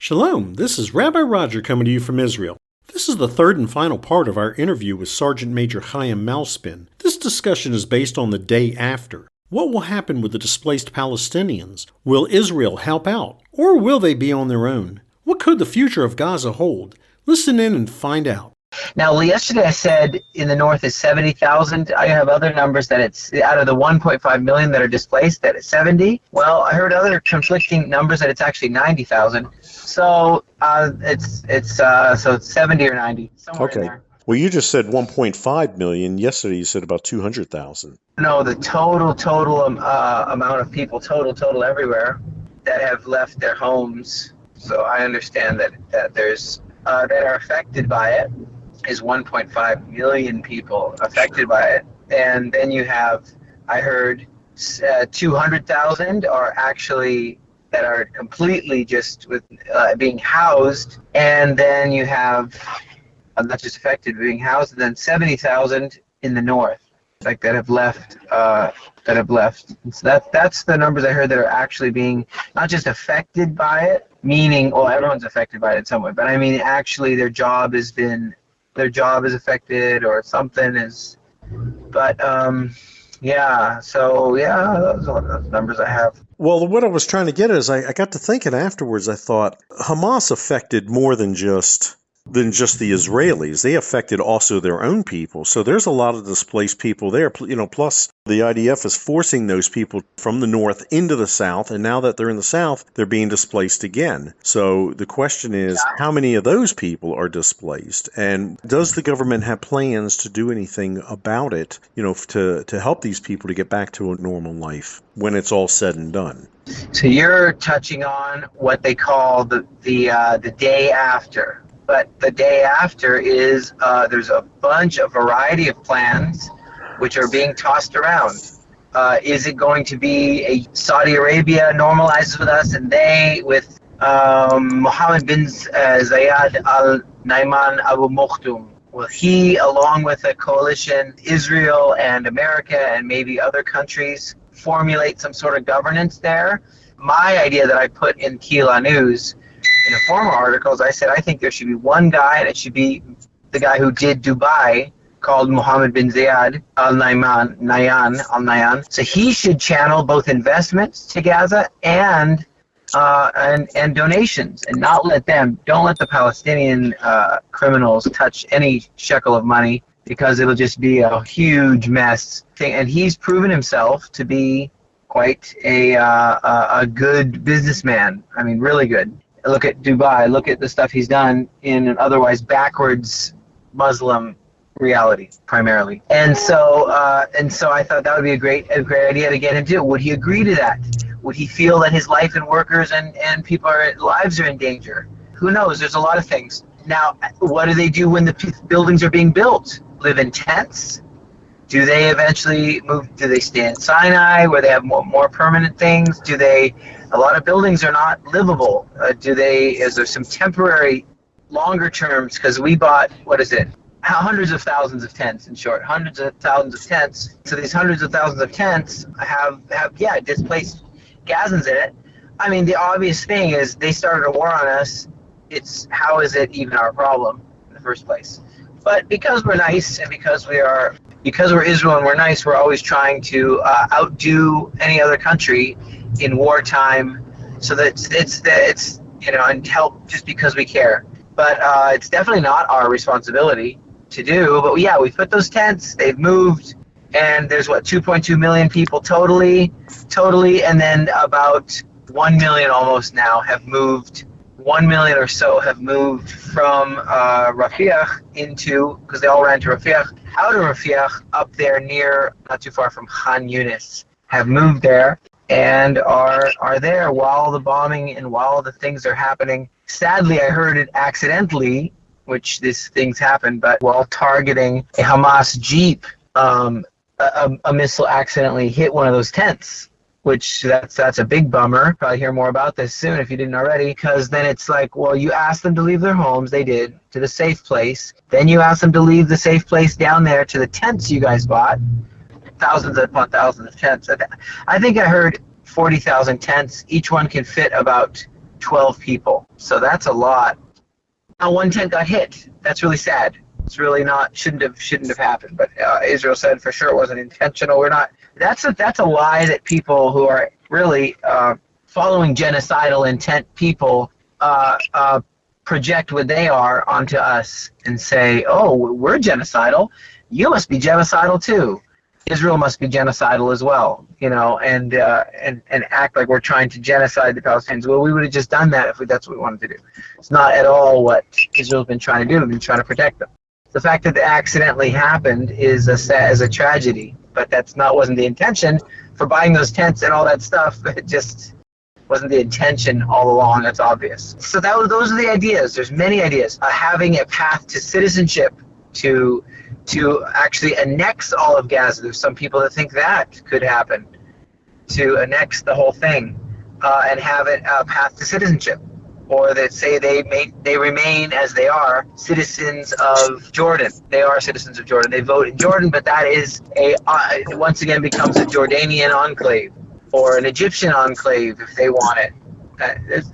Shalom, this is Rabbi Roger coming to you from Israel. This is the third and final part of our interview with Sergeant Major Chaim Malespin. This discussion is based on the day after. What will happen with the displaced Palestinians? Will Israel help out, or will they be on their own? What could the future of Gaza hold? Listen in and find out. Now, yesterday I said in the north is 70,000. I have other numbers that it's out of the 1.5 million that are displaced, that it's 70. Well, I heard other conflicting numbers that it's actually 90,000. So it's 70 or 90, somewhere in there. Well, you just said 1.5 million. Yesterday you said about 200,000. No, the total amount of people, total everywhere that have left their homes. So I understand that there's that are affected by it is 1.5 million people affected by it. And then you have, I heard, 200,000 are actually that are completely just with being housed. And then you have not just affected, being housed, and then 70,000 in the north, like that have left. And so that's the numbers I heard that are actually being not just affected by it, meaning, well, everyone's affected by it in some way, but I mean actually their job is affected or something is. But those are the numbers I have. Well, what I was trying to get at is I got to thinking afterwards. I thought Hamas affected more than just the Israelis. They affected also their own people. So there's a lot of displaced people there. Plus the IDF is forcing those people from the north into the south, and now that they're in the south, they're being displaced again. So the question is, how many of those people are displaced? And does the government have plans to do anything about it, to help these people to get back to a normal life when it's all said and done? So you're touching on what they call the day after. But the day after is there's a variety of plans which are being tossed around. Is it going to be a Saudi Arabia normalizes with us and they with Mohammed bin Zayed Al Nahyan Abu Maktoum? Will he, along with a coalition, Israel and America and maybe other countries, formulate some sort of governance there? My idea that I put in Kila News in a former articles, I said I think there should be one guy, and it should be the guy who did Dubai, called Mohammed bin Zayed Al Nahyan. So he should channel both investments to Gaza and donations, and don't let the Palestinian criminals touch any shekel of money, because it'll just be a huge mess. And he's proven himself to be quite a good businessman. I mean, really good. Look at Dubai. Look at the stuff he's done in an otherwise backwards Muslim reality, primarily. And so I thought that would be a great idea to get him to. Would he agree to that? Would he feel that his life and workers and people lives are in danger? Who knows? There's a lot of things. Now, what do they do when the buildings are being built? Live in tents? Do they eventually move? Do they stay in Sinai where they have more permanent things? A lot of buildings are not livable. Is there some temporary, longer terms? Because we bought, hundreds of thousands of tents, in short, hundreds of thousands of tents. So these hundreds of thousands of tents have displaced Gazans in it. I mean, the obvious thing is they started a war on us. How is it even our problem in the first place? But because we're nice and because we're Israel and we're nice, we're always trying to outdo any other country in wartime, so that it's and help just because we care. But it's definitely not our responsibility to do. But yeah, we put those tents. They've moved, and there's 2.2 million people totally, and then about 1 million almost now have moved. 1 million or so have moved from Rafiah because they all ran to Rafiah, out of Rafiah, up there not too far from Khan Yunis, have moved there and are there while the bombing and while the things are happening. Sadly, I heard it accidentally, which these things happen, but while targeting a Hamas Jeep, a missile accidentally hit one of those tents, which that's a big bummer. Probably hear more about this soon if you didn't already, because then it's like, well, you asked them to leave their homes, they did, to the safe place. Then you asked them to leave the safe place down there to the tents you guys bought. Thousands upon thousands of tents. I think I heard 40,000 tents. Each one can fit about 12 people. So that's a lot. Now, one tent got hit. That's really sad. It's really not, shouldn't have happened. But Israel said for sure it wasn't intentional. We're not. That's a lie that people who are really following genocidal intent people project what they are onto us and say, oh, we're genocidal. You must be genocidal too. Israel must be genocidal as well, and act like we're trying to genocide the Palestinians. Well, we would have just done that if that's what we wanted to do. It's not at all what Israel's been trying to do. We've been trying to protect them. The fact that it accidentally happened is a tragedy, but wasn't the intention for buying those tents and all that stuff. It just wasn't the intention all along. That's obvious. So those are the ideas. There's many ideas. Having a path to citizenship, to actually annex all of Gaza. There's some people that think that could happen, to annex the whole thing and have it a path to citizenship, or that say they remain as they are citizens of Jordan. They are citizens of Jordan. They vote in Jordan, but that is once again becomes a Jordanian enclave or an Egyptian enclave if they want it.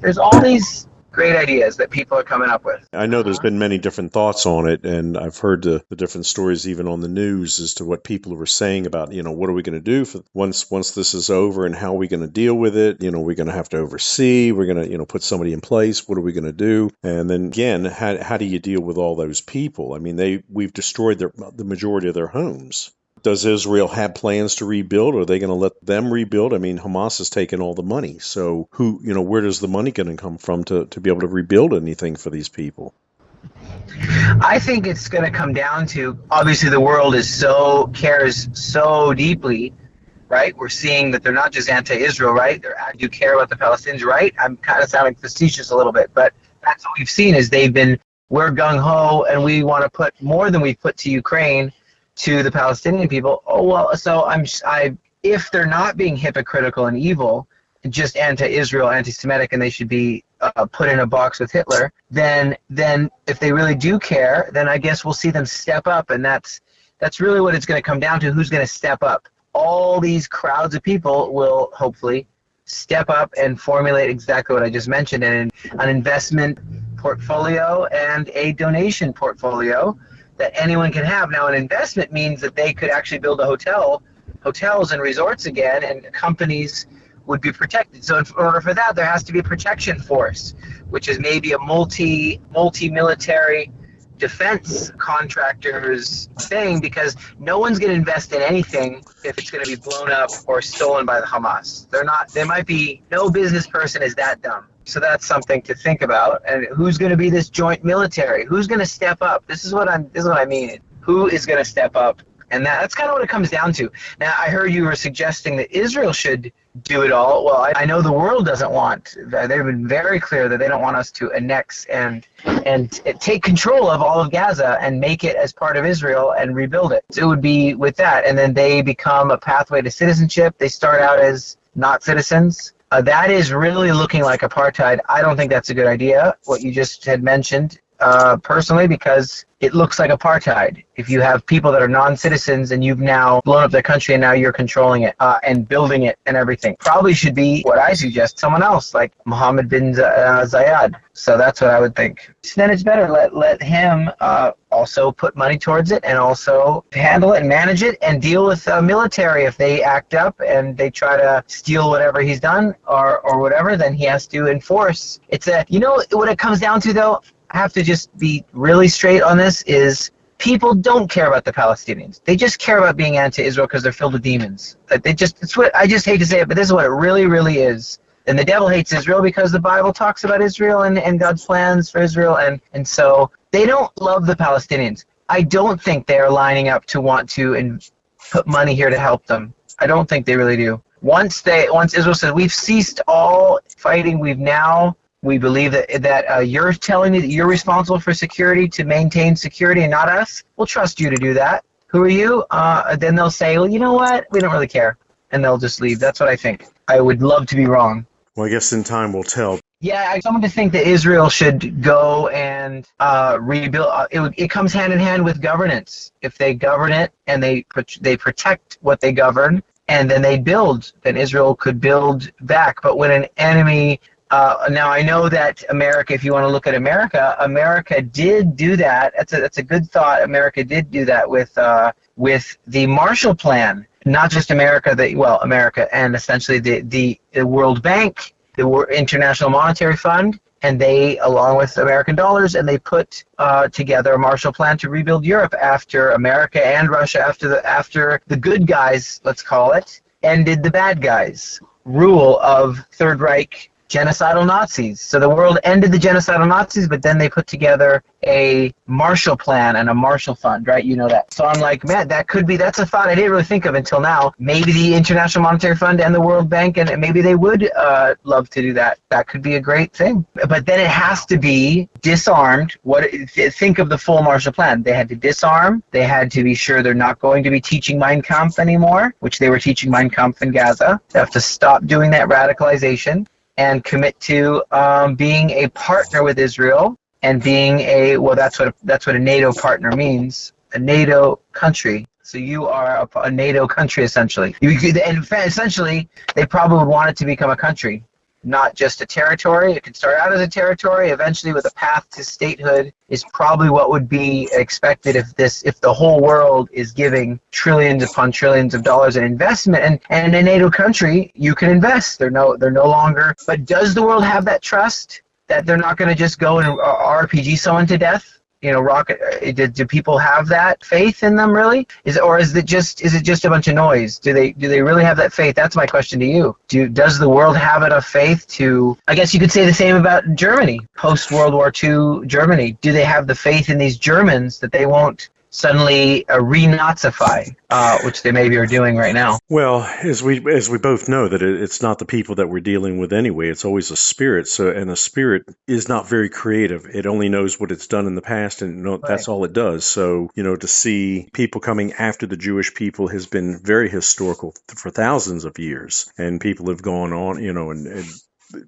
There's all these great ideas that people are coming up with. I know there's been many different thoughts on it, and I've heard the different stories even on the news as to what people were saying about, what are we going to do once this is over, and how are we going to deal with it? We're going to have to oversee, we're going to, put somebody in place, what are we going to do? And then again, how do you deal with all those people? I mean, we've destroyed the majority of their homes. Does Israel have plans to rebuild, or are they going to let them rebuild? I mean, Hamas has taken all the money. So where does the money going to come from to be able to rebuild anything for these people? I think it's going to come down to, obviously the world cares so deeply, right? We're seeing that they're not just anti-Israel, right? They do care about the Palestinians, right? I'm kind of sounding facetious a little bit, but that's what we've seen is we're gung-ho and we want to put more than we've put to Ukraine to the Palestinian people. Oh, well, so if they're not being hypocritical and evil, just anti-Israel, anti-Semitic, and they should be put in a box with Hitler, then if they really do care, then I guess we'll see them step up, and that's really what it's going to come down to, who's going to step up. All these crowds of people will hopefully step up and formulate exactly what I just mentioned, and an investment portfolio and a donation portfolio that anyone can have. Now, an investment means that they could actually build hotels and resorts again, and companies would be protected. So in order for that, there has to be a protection force, which is maybe a multi-military defense contractors thing, because no one's going to invest in anything if it's going to be blown up or stolen by the Hamas. No business person is that dumb. So that's something to think about. And who's going to be this joint military? Who's going to step up? This is what I mean. Who is going to step up? And that's kind of what it comes down to. Now, I heard you were suggesting that Israel should do it all. Well, I know the world doesn't want. They've been very clear that they don't want us to annex and take control of all of Gaza and make it as part of Israel and rebuild it. So it would be with that, and then they become a pathway to citizenship. They start out as not citizens. That is really looking like apartheid. I don't think that's a good idea, what you just had mentioned, personally, because it looks like apartheid. If you have people that are non-citizens and you've now blown up their country and now you're controlling it and building it and everything, probably should be what I suggest, someone else like Mohammed bin Zayed. So that's what I would think. So then it's better let him also put money towards it and also handle it and manage it and deal with military. If they act up and they try to steal whatever he's done or whatever, then he has to enforce. What it comes down to, though, I have to just be really straight on this, is people don't care about the Palestinians. They just care about being anti-Israel because they're filled with demons. I just hate to say it, but this is what it really, really is. And the devil hates Israel because the Bible talks about Israel and God's plans for Israel. And so they don't love the Palestinians. I don't think they are lining up to want to put money here to help them. I don't think they really do. Once Israel says, we've ceased all fighting, we believe that you're telling me that you're responsible for security, to maintain security, and not us. We'll trust you to do that. Who are you? Then they'll say, well, you know what? We don't really care. And they'll just leave. That's what I think. I would love to be wrong. Well, I guess in time will tell. Yeah, someone to think that Israel should go and rebuild. It comes hand in hand with governance. If they govern it and they protect what they govern, and then they build, then Israel could build back. But when an enemy Now I know that America, if you want to look at America, America did do that. That's a good thought. America did do that with the Marshall Plan. Not just America, America and essentially the World Bank, the International Monetary Fund, and they, along with American dollars, and they put together a Marshall Plan to rebuild Europe after America and Russia, after the good guys, let's call it, ended the bad guys' rule of Third Reich genocidal Nazis. So the world ended the genocidal Nazis, but then they put together a Marshall Plan and a Marshall Fund, right? You know that. So I'm like, man, that's a thought I didn't really think of until now. Maybe the International Monetary Fund and the World Bank, and maybe they would love to do that. That could be a great thing. But then it has to be disarmed. Think of the full Marshall Plan. They had to disarm. They had to be sure they're not going to be teaching Mein Kampf anymore, which they were teaching Mein Kampf in Gaza. They have to stop doing that radicalization and commit to being a partner with Israel and being that's what a NATO partner means, a NATO country. So you are a NATO country essentially. Essentially, they probably would want it to become a country, not just a territory. It could start out as a territory, eventually with a path to statehood is probably what would be expected if the whole world is giving trillions upon trillions of dollars in investment. And in a NATO country, you can invest. They're no longer. But does the world have that trust that they're not going to just go and RPG someone to death? Do people have that faith in them really? Is it just a bunch of noise? Do they really have that faith? That's my question to you. Does the world have enough faith to? I guess you could say the same about Germany, post World War II Germany. Do they have the faith in these Germans that they won't suddenly re-Nazify, which they maybe are doing right now? Well, as we both know, that it's not the people that we're dealing with anyway. It's always a spirit. And a spirit is not very creative. It only knows what it's done in the past, and that's all it does. So, to see people coming after the Jewish people has been very historical for thousands of years, and people have gone on, and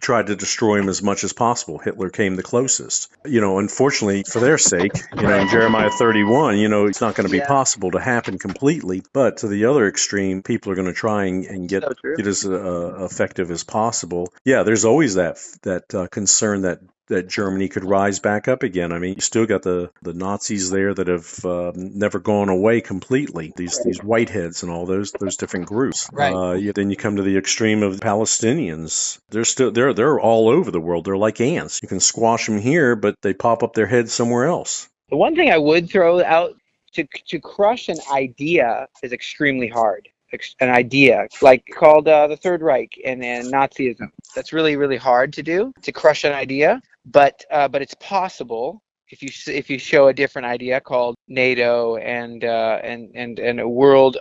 tried to destroy him as much as possible. Hitler came the closest. Unfortunately for their sake, in Jeremiah 31, it's not going to be possible to happen completely. But to the other extreme, people are going to try and get as effective as possible. Yeah, there's always that concern that Germany could rise back up again. I mean, you still got the Nazis there that have never gone away completely. These whiteheads and all those different groups. Right. Then you come to the extreme of the Palestinians. They're all over the world. They're like ants. You can squash them here, but they pop up their heads somewhere else. The one thing I would throw out to crush an idea is extremely hard. An idea like called the Third Reich and Nazism. That's really, really hard to do, to crush an idea. But it's possible if you show a different idea called NATO and a world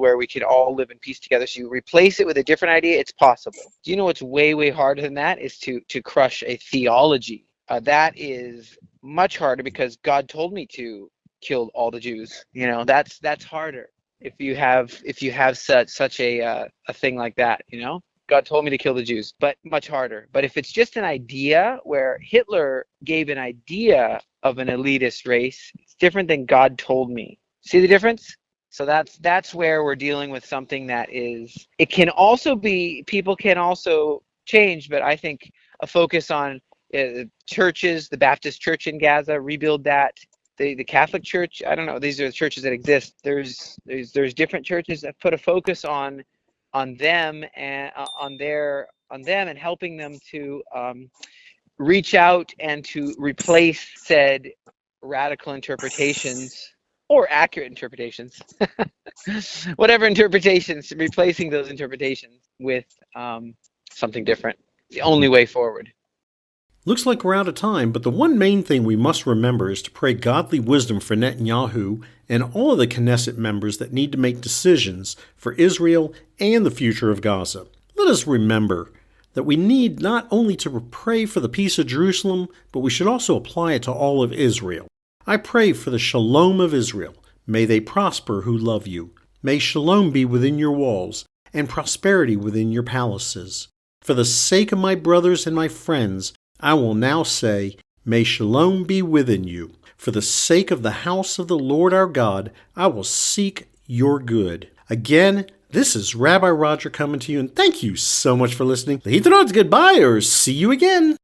where we can all live in peace together. So you replace it with a different idea. It's possible. Do you know what's way, way harder than that is to crush a theology. That is much harder because God told me to kill all the Jews. That's harder. If you have such a thing like that, God told me to kill the Jews, but much harder. But if it's just an idea where Hitler gave an idea of an elitist race, it's different than God told me. See the difference? So that's where we're dealing with something that is. It can also be, people can also change, but I think a focus on churches, the Baptist Church in Gaza, rebuild that. The Catholic Church, I don't know. These are the churches that exist. There's different churches that put a focus on them and on them and helping them to reach out and to replace said radical interpretations or accurate interpretations, whatever interpretations, replacing those interpretations with something different. The only way forward. Looks like we're out of time, but the one main thing we must remember is to pray godly wisdom for Netanyahu and all of the Knesset members that need to make decisions for Israel and the future of Gaza. Let us remember that we need not only to pray for the peace of Jerusalem, but we should also apply it to all of Israel. I pray for the shalom of Israel. May they prosper who love you. May shalom be within your walls and prosperity within your palaces. For the sake of my brothers and my friends, I will now say, may shalom be within you. For the sake of the house of the Lord our God, I will seek your good. Again, This is Rabbi Roger coming to you, and thank you so much for listening. Goodbye, or see you again.